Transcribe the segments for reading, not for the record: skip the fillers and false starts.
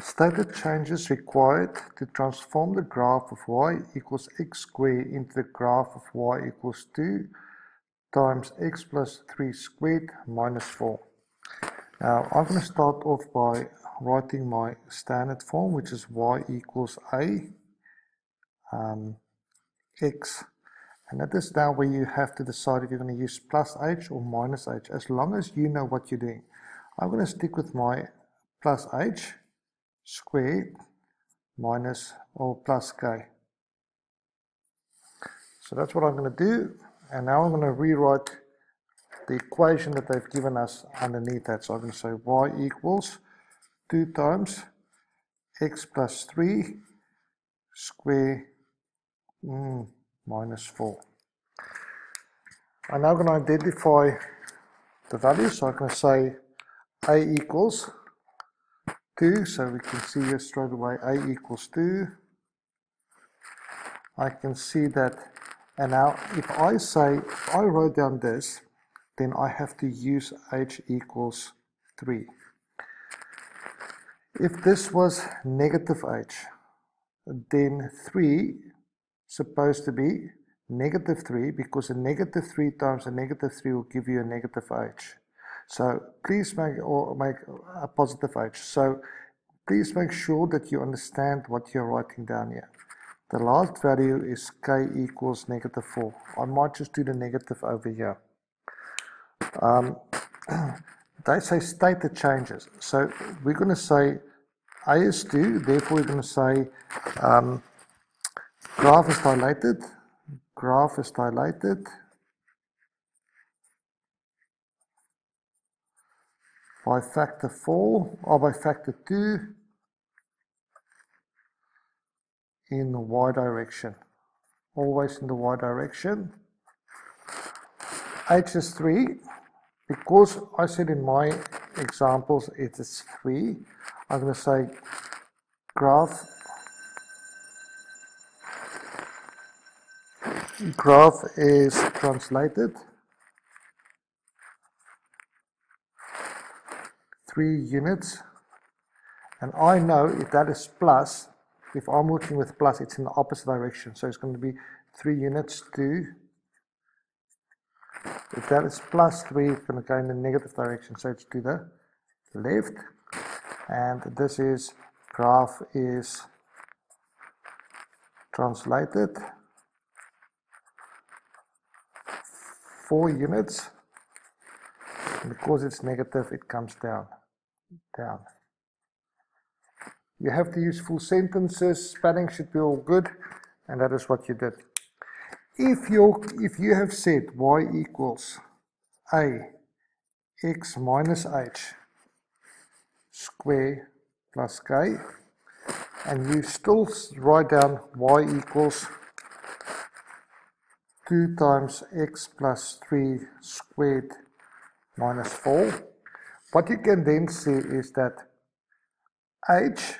Stated changes required to transform the graph of y equals x squared into the graph of y equals 2 times x plus 3 squared minus 4. Now I'm going to start off by writing my standard form, which is y equals a x. And that is now where you have to decide if you're going to use plus h or minus h, as long as you know what you're doing. I'm going to stick with my plus h squared minus or plus k. So that's what I'm going to do. And now I'm going to rewrite the equation that they've given us underneath that. So I'm going to say y equals 2 times x plus 3 square minus 4. I'm now going to identify the values. So I'm going to say a equals 2, so we can see here straight away a equals 2. I can see that, and now if I wrote down this, then I have to use h equals 3. If this was negative h, then 3 supposed to be negative 3, because a negative 3 times a negative 3 will give you a negative h. So please make a positive h. So please make sure that you understand what you're writing down here. The last value is k equals negative 4. I might just do the negative over here. They say state the changes. So we're going to say a is 2, therefore we're going to say graph is dilated by factor 4 or by factor 2 in the y direction, always in the y direction. H is 3, because I said in my examples it is 3, I'm going to say graph is translated 3 units, and I know if that is plus, if I'm working with plus, it's in the opposite direction, so it's going to be 3 units to, if that is plus 3, it's going to go in the negative direction, so it's to the left. And this is graph is translated 4 units, and because it's negative, it comes down. You have to use full sentences, spelling should be all good, and that is what you did. If you have said y equals a x minus h square plus k, and you still write down y equals 2 times x plus 3 squared minus 4, what you can then see is that h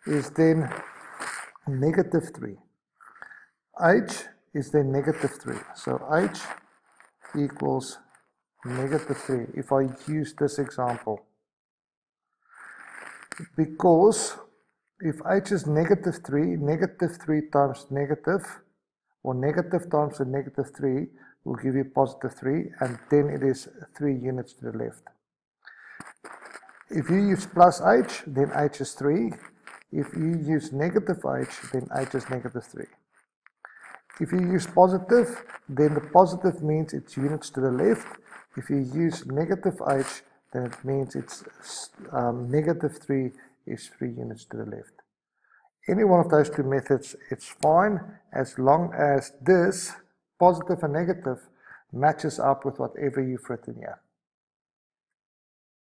is then negative 3. H is then negative 3. So h equals negative 3 if I use this example. Because if h is negative 3 times negative, or negative times a negative 3 will give you positive 3, and then it is 3 units to the left. If you use plus h, then h is 3. If you use negative h, then h is negative 3. If you use positive, then the positive means it's units to the left. If you use negative h, then it means it's negative 3 is 3 units to the left. Any one of those two methods, it's fine, as long as this, positive and negative, matches up with whatever you've written here.